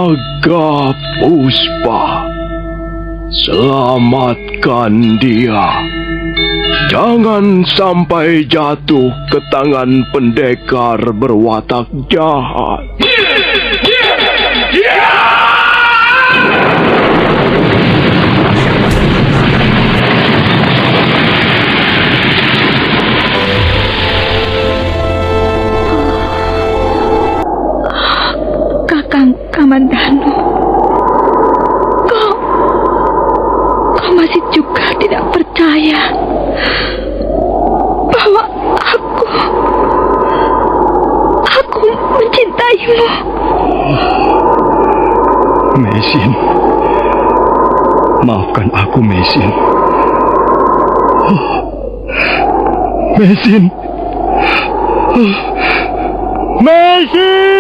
Naga Puspa, selamatkan dia. Jangan sampai jatuh ke tangan pendekar berwatak jahat. Kakang Kamandanu, kau masih juga tidak percaya bahwa aku mencintaimu. Mesin, maafkan aku, Mesin. Mesin. Mesin!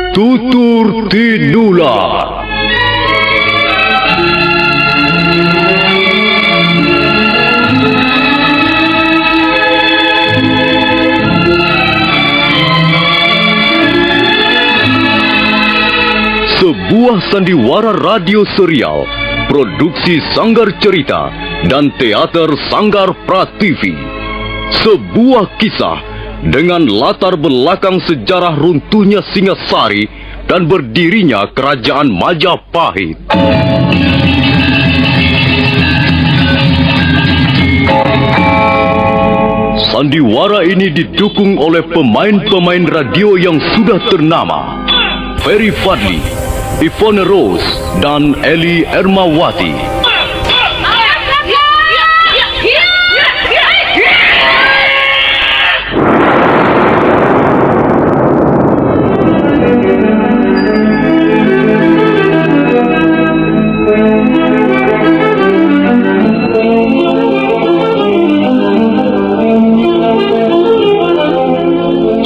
Tutur Tinula. Sebuah sandiwara radio serial, produksi Sanggar Cerita dan Teater Sanggar Prativi. Sebuah kisah dengan latar belakang sejarah runtuhnya Singasari dan berdirinya Kerajaan Majapahit. Sandiwara ini didukung oleh pemain-pemain radio yang sudah ternama: Ferry Fadli, Ivone Rose, dan Eli Ermawati.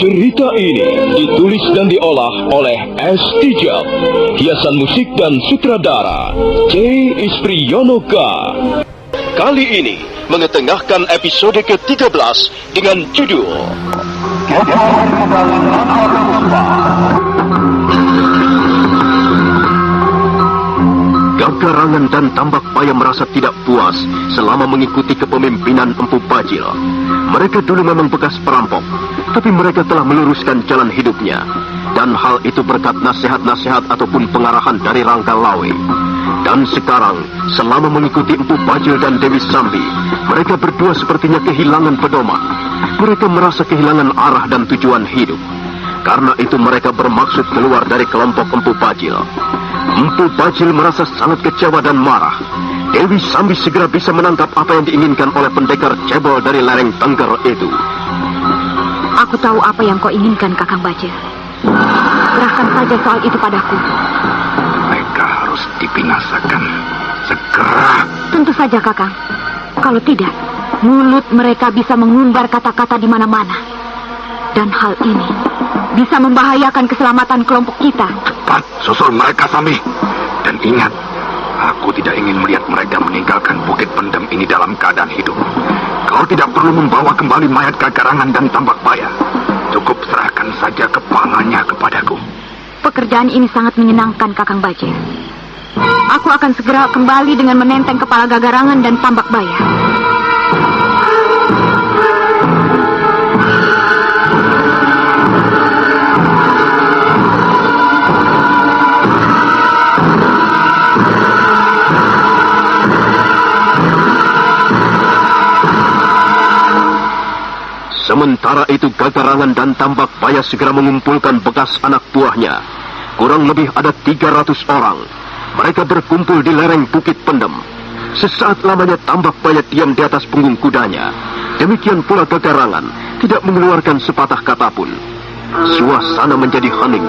Cerita ini ditulis dan diolah oleh S. Tijab, hiasan musik dan sutradara C. Ispriyonoka. Kali ini mengetengahkan episode ke-13 dengan judul Gagarangan dan Tambak Paya merasa tidak puas selama mengikuti kepemimpinan Empu Bajil. Mereka dulu memang bekas perampok, tapi mereka telah meluruskan jalan hidupnya. Dan hal itu berkat nasihat-nasihat ataupun pengarahan dari Rangka Lawe. Dan sekarang, selama mengikuti Empu Bajil dan Dewi Sambi, mereka berdua sepertinya kehilangan pedoman. Mereka merasa kehilangan arah dan tujuan hidup. Karena itu mereka bermaksud keluar dari kelompok Empu Bajil. Empu Bajil merasa sangat kecewa dan marah. Dewi Sambi segera bisa menangkap apa yang diinginkan oleh pendekar cebol dari lereng Tengger itu. Aku tahu apa yang kau inginkan, Kakang Bajil. Serahkan saja soal itu padaku. Mereka harus dibinasakan segera. Tentu saja, Kakang. Kalau tidak, mulut mereka bisa mengumbar kata-kata di mana-mana. Dan hal ini bisa membahayakan keselamatan kelompok kita. Cepat, susul mereka, Sambi. Dan ingat, aku tidak ingin melihat mereka meninggalkan Bukit Pendem ini dalam keadaan hidup. Kau tidak perlu membawa kembali mayat Gagarangan dan Tambak Paya. Cukup serahkan saja kepalanya kepadaku. Pekerjaan ini sangat menyenangkan, Kakang Bajil. Aku akan segera kembali dengan menenteng kepala Gagarangan dan Tambak Paya. Sementara itu Gagarangan dan Tambak Paya segera mengumpulkan bekas anak buahnya. Kurang lebih ada 300 orang. Mereka berkumpul di lereng Bukit Pendem. Sesaat lamanya Tambak Paya diam di atas punggung kudanya. Demikian pula Gagarangan, tidak mengeluarkan sepatah kata pun. Suasana menjadi hening.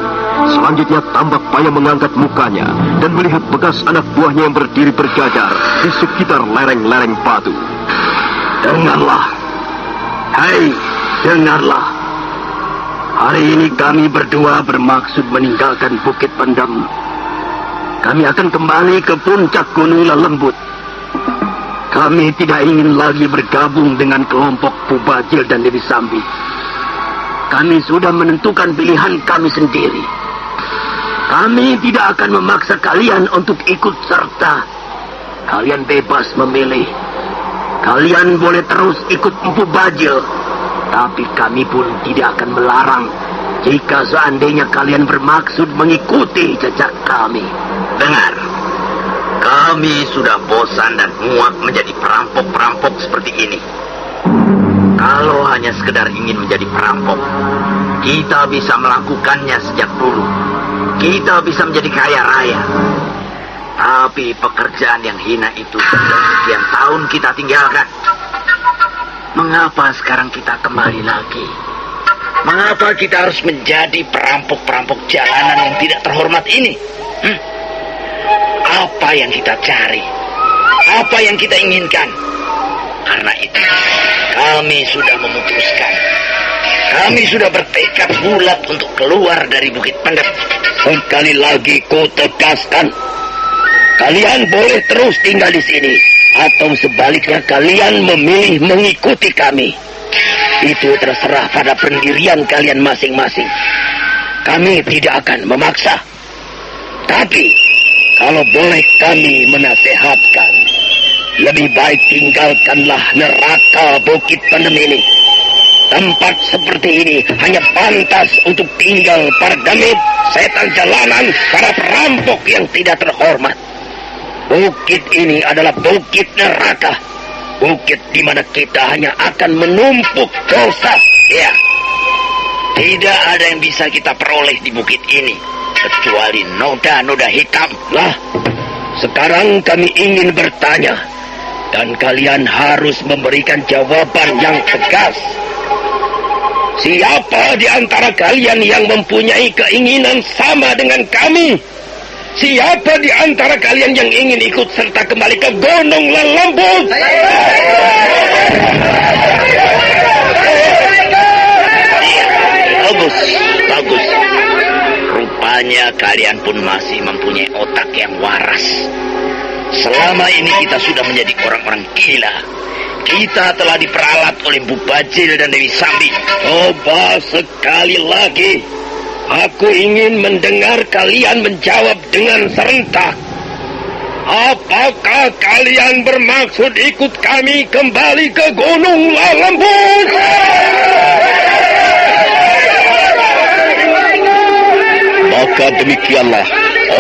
Selanjutnya Tambak Paya mengangkat mukanya dan melihat bekas anak buahnya yang berdiri berjajar di sekitar lereng-lereng batu. Dengarlah. Hai, dengarlah. Hari ini kami berdua bermaksud meninggalkan Bukit Pendem. kami akan kembali ke puncak Gunung Lelembut. Kami tidak ingin lagi bergabung dengan kelompok Pubajil dan Dewi Sambi. Kami sudah menentukan pilihan kami sendiri. Kami tidak akan memaksa kalian untuk ikut serta. Kalian bebas memilih. Kalian boleh terus ikut Empu Bajil. Tapi kami pun tidak akan melarang jika seandainya kalian bermaksud mengikuti jejak kami. Dengar, kami sudah bosan dan muak menjadi perampok-perampok seperti ini. Kalau hanya sekedar ingin menjadi perampok, kita bisa melakukannya sejak dulu. Kita bisa menjadi kaya raya. Tapi pekerjaan yang hina itu sudah sekian tahun kita tinggalkan. Mengapa sekarang kita kembali lagi? Mengapa kita harus menjadi perampok-perampok jalanan yang tidak terhormat ini? Apa yang kita cari? Apa yang kita inginkan? Karena itu, kami sudah memutuskan. Kami sudah bertekad bulat untuk keluar dari Bukit Pendem. Sekali lagi ku tegaskan, kalian boleh terus tinggal di sini, atau sebaliknya kalian memilih mengikuti kami. Itu terserah pada pendirian kalian masing-masing. Kami tidak akan memaksa. Tapi, kalau boleh kami menasehatkan, lebih baik tinggalkanlah neraka Bukit Pendem ini. Tempat seperti ini hanya pantas untuk tinggal para demit, setan jalanan, para perampok yang tidak terhormat. Bukit ini adalah bukit neraka. Bukit di mana kita hanya akan menumpuk dosa. Ya, tidak ada yang bisa kita peroleh di bukit ini kecuali noda-noda hitam. Lah, sekarang kami ingin bertanya, dan kalian harus memberikan jawaban yang tegas. Siapa di antara kalian yang mempunyai keinginan sama dengan kami? Siapa di antara kalian yang ingin ikut serta kembali ke Gunung Lelembut? Bagus, bagus. Rupanya kalian pun masih mempunyai otak yang waras. Selama ini kita sudah menjadi orang-orang gila. Kita telah diperalat oleh Empu Bajil dan Dewi Sambi. Coba sekali lagi. Aku ingin mendengar kalian menjawab dengan serentak. Apakah kalian bermaksud ikut kami kembali ke Gunung Lelembut? Maka demikianlah,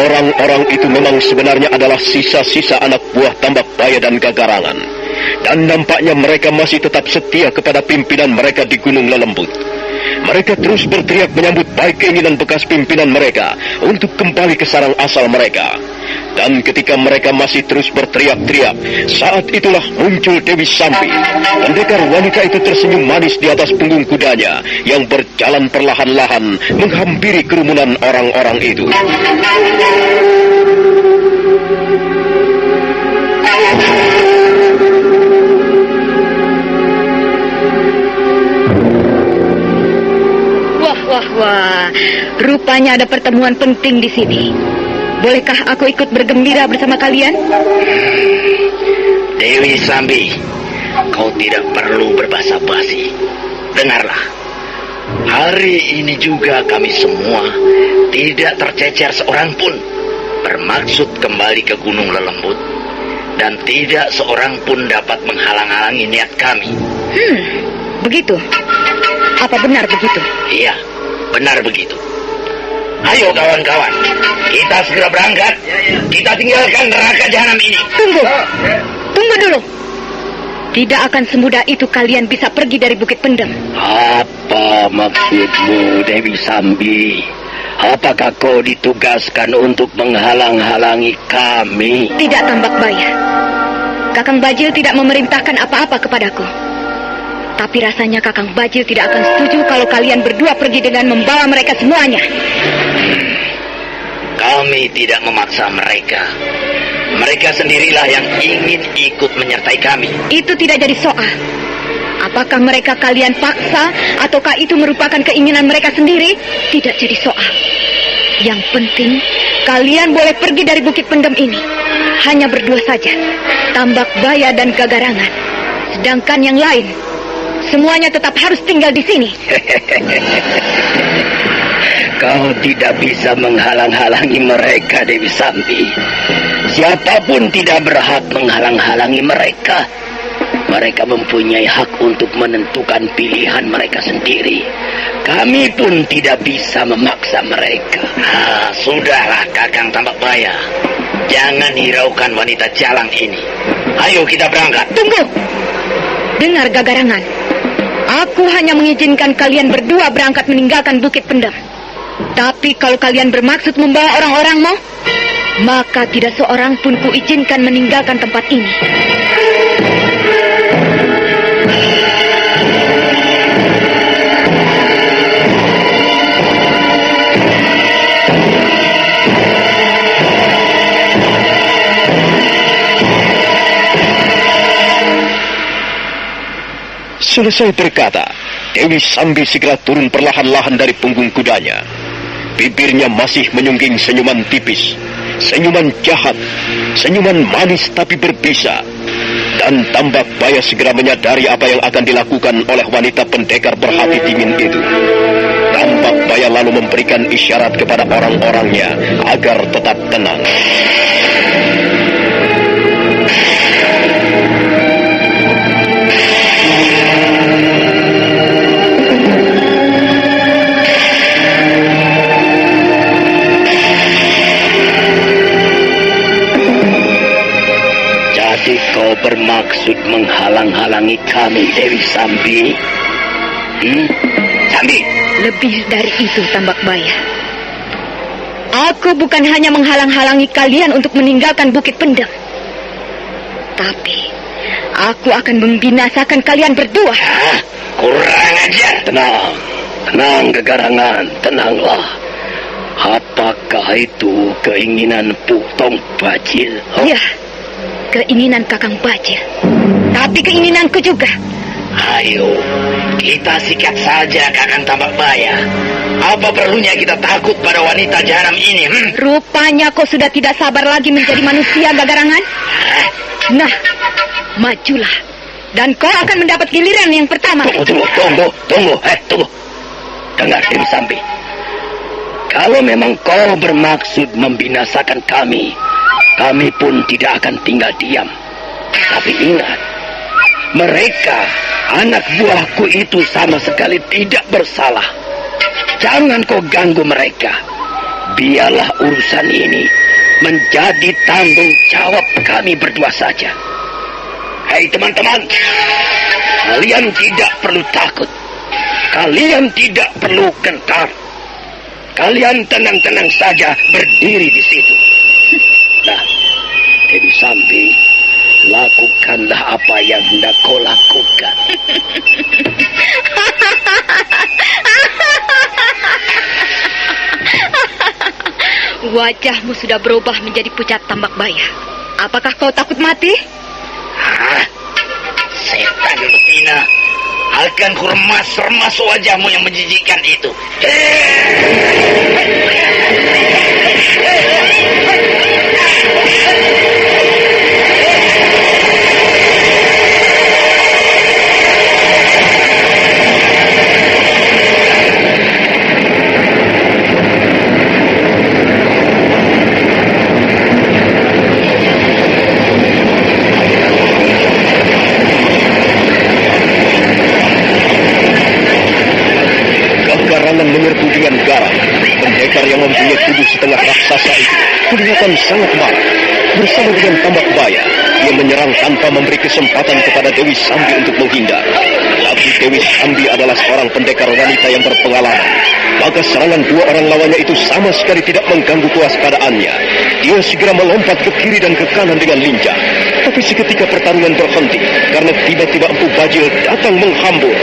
orang-orang itu memang sebenarnya adalah sisa-sisa anak buah Tambak Baya dan Gagarangan. Dan nampaknya mereka masih tetap setia kepada pimpinan mereka di Gunung Lelembut. Mereka terus berteriak menyambut baik keinginan bekas pimpinan mereka untuk kembali ke sarang asal mereka. Dan ketika mereka masih terus berteriak-teriak, saat itulah muncul Dewi Sambi. Pendekar wanita itu tersenyum manis di atas punggung kudanya yang berjalan perlahan-lahan menghampiri kerumunan orang-orang itu. Wah, rupanya ada pertemuan penting di sini. Bolehkah aku ikut bergembira bersama kalian? Dewi Sambi, kau tidak perlu berbasa-basi. Dengarlah, hari ini juga kami semua tidak tercecer seorang pun bermaksud kembali ke Gunung Lelembut. Dan tidak seorang pun dapat menghalang-halangi niat kami. Begitu? Apa benar begitu? Iya, benar begitu. Ayo kawan-kawan, kita segera berangkat. Kita tinggalkan neraka jahanam ini. Tunggu dulu. Tidak akan semudah itu kalian bisa pergi dari Bukit Pendem. Apa maksudmu, Dewi Sambi? Apakah kau ditugaskan untuk menghalang-halangi kami? Tidak, Tambak Baya. Kakang Bajil tidak memerintahkan apa-apa kepadaku. Tapi rasanya Kakang Bajil tidak akan setuju kalau kalian berdua pergi dengan membawa mereka semuanya. Kami tidak memaksa mereka. Mereka sendirilah yang ingin ikut menyertai kami. Itu tidak jadi soal. Apakah mereka kalian paksa ataukah itu merupakan keinginan mereka sendiri? Tidak jadi soal. Yang penting Kalian boleh pergi dari Bukit Pendem ini. Hanya berdua saja, Tambak Baya dan Gagarangan. Sedangkan yang lain, semuanya tetap harus tinggal di sini. Kau tidak bisa menghalang-halangi mereka, Dewi Sambi. Siapapun tidak berhak menghalang-halangi mereka. Mereka mempunyai hak untuk menentukan pilihan mereka sendiri. Kami pun tidak bisa memaksa mereka. Sudahlah Kakang Tambak Baya. Jangan hiraukan wanita jalang ini. Ayo kita berangkat. Tunggu. Dengar Gagarangan. Aku hanya mengizinkan kalian berdua berangkat meninggalkan Bukit Pendem. Tapi kalau kalian bermaksud membawa orang-orangmu, maka tidak seorang pun kuizinkan meninggalkan tempat ini. Selesai berkata, Dewi Sambi segera turun perlahan-lahan dari punggung kudanya. Bibirnya masih menyungging senyuman tipis, senyuman jahat, senyuman manis tapi berbisa. Dan Tambak Baya segera menyadari apa yang akan dilakukan oleh wanita pendekar berhati dingin itu. Tambak Baya lalu memberikan isyarat kepada orang-orangnya agar tetap tenang. Jadi kau bermaksud menghalang-halangi kami, Dewi Sambi? Sambi? Lebih dari itu, Tambak Baya. Aku bukan hanya menghalang-halangi kalian untuk meninggalkan Bukit Pendem. Tapi, aku akan membinasakan kalian berdua. Kurang ajar. Tenang Gagarangan, tenanglah. Apakah itu keinginan Putong Bajil? Iya, keinginan Kakang Bajil. Tapi keinginanku juga. Ayo, kita sikat saja Kakang Tambak Baya. Apa perlunya kita takut pada wanita jahanam ini? Rupanya kau sudah tidak sabar lagi menjadi manusia, Gagarangan. Nah, majulah. Dan kau akan mendapat giliran yang pertama. Tunggu. Dengar, Dewi Sambi. Kalau memang kau bermaksud membinasakan kami pun tidak akan tinggal diam. Tapi ingat, mereka, anak buahku itu sama sekali tidak bersalah. Jangan kau ganggu mereka. Biarlah urusan ini menjadi tanggung jawab kami berdua saja. Hei teman-teman, kalian tidak perlu takut. Kalian tidak perlu gentar. Kalian tenang-tenang saja berdiri di situ. Nah, Dewi Sambi, lakukanlah apa yang hendak kau lakukan. Wajahmu sudah berubah menjadi pucat Tambak Baya. Apakah kau takut mati? Setan betina, akan kuremas-remas wajahmu yang menjijikkan itu. Gagarangan menyerbu dengan garang. Pendekar yang mempunyai tubuh setengah raksasa itu kelihatan sangat marah. Bersama dengan Tambak Baya, dia menyerang tanpa memberi kesempatan kepada Dewi Sambi untuk menghindar. Lagi Dewi Sambi adalah seorang pendekar wanita yang berpengalaman. Maka serangan dua orang lawannya itu sama sekali tidak mengganggu kewaspadaannya. Dia segera melompat ke kiri dan ke kanan dengan lincah. Tapi seketika pertarungan berhenti karena tiba-tiba Empu Bajil datang menghambur.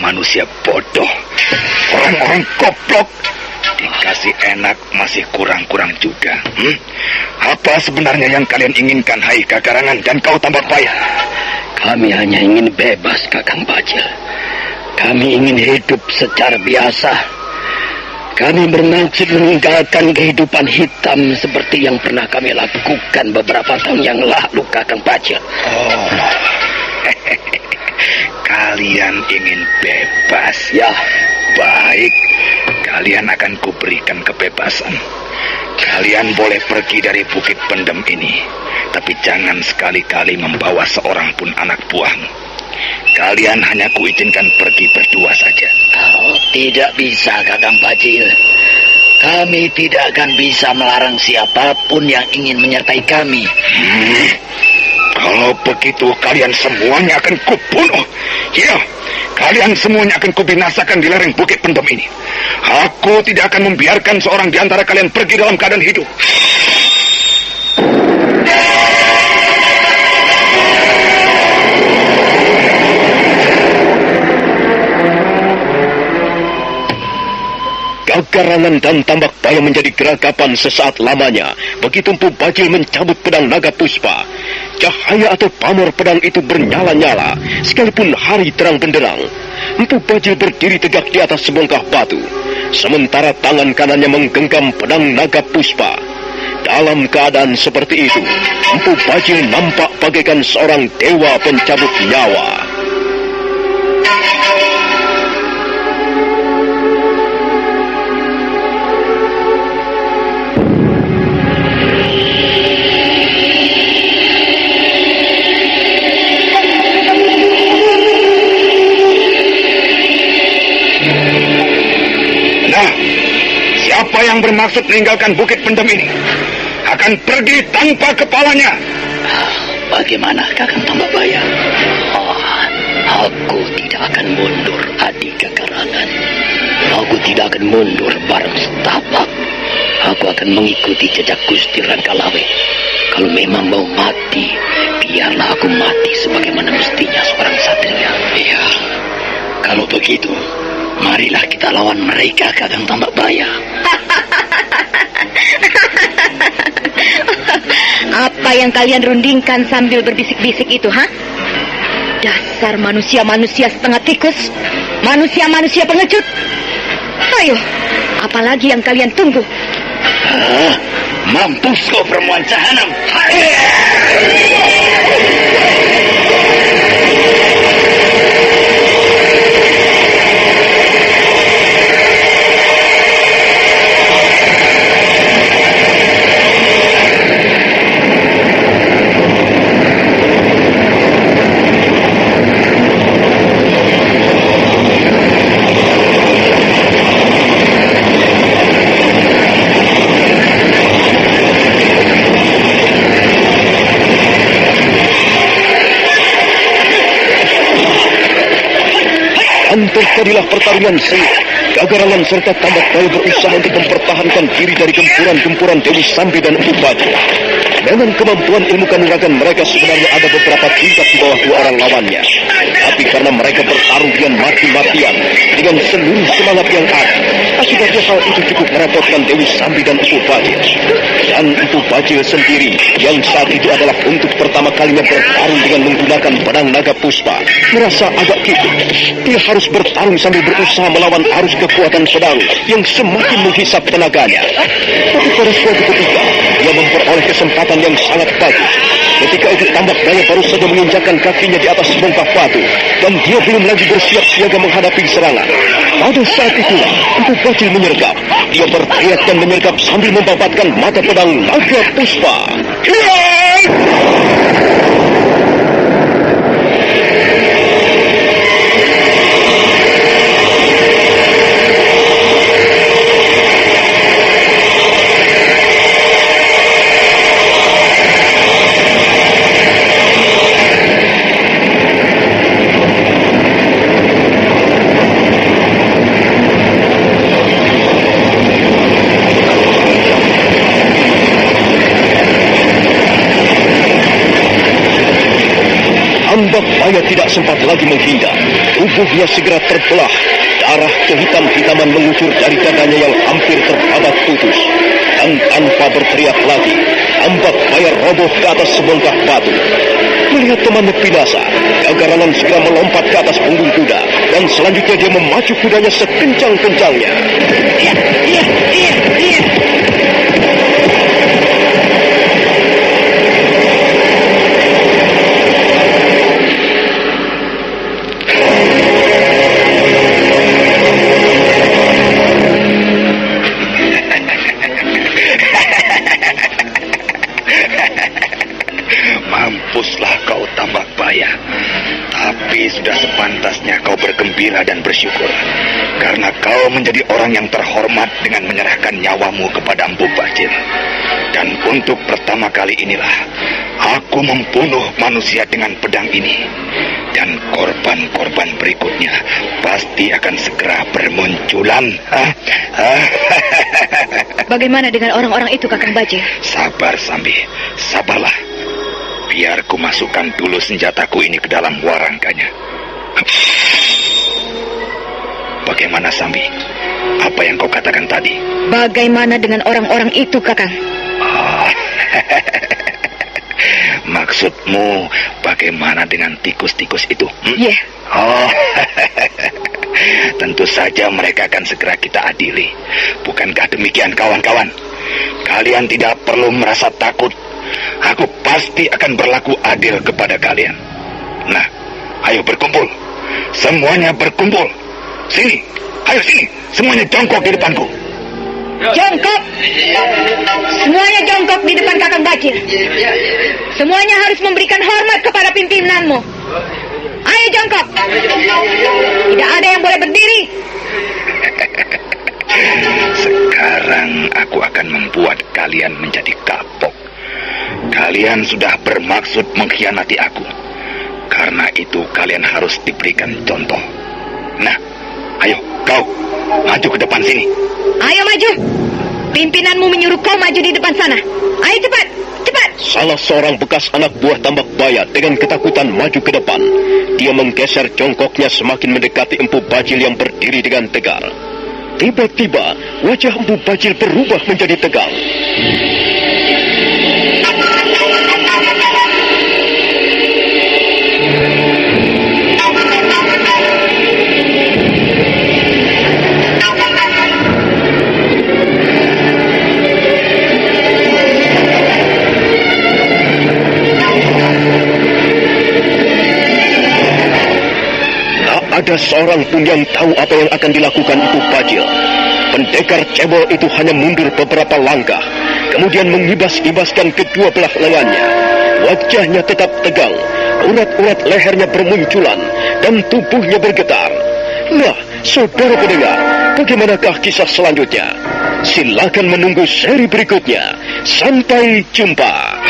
Manusia bodoh. Orang-orang goblok. Dikasih enak masih kurang-kurang juga. Apa sebenarnya yang kalian inginkan, hai Kagarangan dan kau Tambak Baya? Kami hanya ingin bebas, Kakang Bajil. Kami ingin hidup secara biasa. Kami bermaksud meninggalkan kehidupan hitam seperti yang pernah kami lakukan beberapa tahun yang lalu, Kakang Bajil. Oh, kalian ingin bebas? Ya. Baik, kalian akan kuberikan kebebasan. Kalian boleh pergi dari Bukit Pendem ini, tapi jangan sekali-kali membawa seorang pun anak buahmu. Kalian hanya kuizinkan pergi berdua saja. Oh, tidak bisa, Kakang Bajil. Kami tidak akan bisa melarang siapapun yang ingin menyertai kami. Kalau begitu kalian semuanya akan kubunuh. Ya, kalian semuanya akan kubinasakan di lereng Bukit Pendem ini. Aku tidak akan membiarkan seorang di antara kalian pergi dalam keadaan hidup. Kagarangan dan Tambak Baya menjadi geragapan sesaat lamanya. Begitu Empu Bajil mencabut pedang naga puspa, cahaya atau pamor pedang itu bernyala-nyala, sekalipun hari terang benderang. Empu Bajil berdiri tegak di atas sebongkah batu, sementara tangan kanannya menggenggam pedang naga puspa. Dalam keadaan seperti itu, Empu Bajil nampak bagaikan seorang dewa pencabut nyawa. Siapa yang bermaksud meninggalkan Bukit Pendem ini akan pergi tanpa kepalanya. Bagaimana, Kakang Tambak Baya? Aku tidak akan mundur, adik Kagarangan. Aku tidak akan mundur bareng setapak. Aku akan mengikuti jejak Gusti Rangkalawe. Kalau memang mau mati, biarlah aku mati sebagaimana mestinya seorang satria. Iya, kalau begitu, marilah kita lawan mereka, Kakang Tambak Baya. Apa yang kalian rundingkan sambil berbisik-bisik itu, ha? Dasar manusia-manusia setengah tikus, manusia-manusia pengecut. Ayo, apalagi yang kalian tunggu? Mampus kau perempuan jahanam. Terjadilah pertarungan sengit. Kagarangan serta Tambak Baya berusaha untuk mempertahankan diri dari gempuran-gempuran Dewi Sambi dan Empu Bajil. Dengan kemampuan ilmu kanuragan mereka sebenarnya ada beberapa tingkat di bawah dua orang lawannya. Tapi karena mereka bertarung dengan mati-matian, dengan seluruh semangat yang ada, akibatnya hal itu cukup merepotkan Dewi Sambi dan Empu Bajil. Dan Empu Bajil sendiri, yang saat itu adalah untuk pertama kalinya bertarung dengan menggunakan pedang naga puspa, merasa agak kikuk. Dia harus bertarung sambil berusaha melawan arus kekuatan pedang yang semakin menghisap tenaganya. Tapi pada suatu ketika, dia memperoleh kesempatan yang sangat bagus. Ketika itu Tambak Baya baru saja menginjakkan kakinya di atas sebongkah batu, dan dia belum lagi bersiap siaga menghadapi serangan. Pada saat itulah Empu Bajil menyergap. Dia berteriak dan menyergap sambil membabatkan mata pedang naga puspa. Tambak Baya tidak sempat lagi menghindar. Tubuhnya segera terbelah Darah kehitam-hitaman mengucur dari dadanya yang hampir terbabat putus. Dan tanpa berteriak lagi, Tambak Baya roboh ke atas sebongkah batu. Melihat temannya binasa, Gagarangan segera melompat ke atas punggung kuda. Dan selanjutnya dia memacu kudanya sekencang-kencangnya. Mampuslah kau, Tambak Baya. Tapi sudah sepantasnya kau bergembira dan bersyukur, karena kau menjadi orang yang terhormat dengan menyerahkan nyawamu kepada Empu Bajil. Dan untuk pertama kali inilah aku membunuh manusia dengan pedang ini. Dan korban-korban berikutnya pasti akan segera bermunculan. Bagaimana dengan orang-orang itu, Kakang Bajil? Sabar, Sambi. Sabarlah. Biar ku masukkan dulu senjataku ini ke dalam warangkanya. Bagaimana, Sambi? Apa yang kau katakan tadi? Bagaimana dengan orang-orang itu, Kakang? Maksudmu bagaimana dengan tikus-tikus itu? Iya. Tentu saja mereka akan segera kita adili. Bukankah demikian, kawan-kawan? Kalian tidak perlu merasa takut. Aku pasti akan berlaku adil kepada kalian. Nah, ayo berkumpul. Semuanya berkumpul. Sini, ayo sini. Semuanya jongkok di depanku. Jongkok! Semuanya jongkok di depan Kakang Bajil. Semuanya harus memberikan hormat kepada pimpinanmu. Ayo jongkok. Tidak ada yang boleh berdiri. Sekarang aku akan membuat kalian menjadi kapok. Kalian sudah bermaksud mengkhianati aku. Karena itu kalian harus diberikan contoh. Nah, ayo kau maju ke depan sini. Ayo maju. Pimpinanmu menyuruh kau maju di depan sana. Ayo cepat, cepat. Salah seorang bekas anak buah Tambak Baya dengan ketakutan maju ke depan. Dia menggeser jongkoknya semakin mendekati Empu Bajil yang berdiri dengan tegar. Tiba-tiba wajah Empu Bajil berubah menjadi tegang. Ada seorang pun yang tahu apa yang akan dilakukan Empu Bajil. Pendekar cebol itu hanya mundur beberapa langkah, kemudian mengibas-ibaskan kedua belah lengannya. Wajahnya tetap tegang, urat-urat lehernya bermunculan, dan tubuhnya bergetar. Nah, saudara pendengar, bagaimanakah kisah selanjutnya? Silakan menunggu seri berikutnya. Sampai jumpa.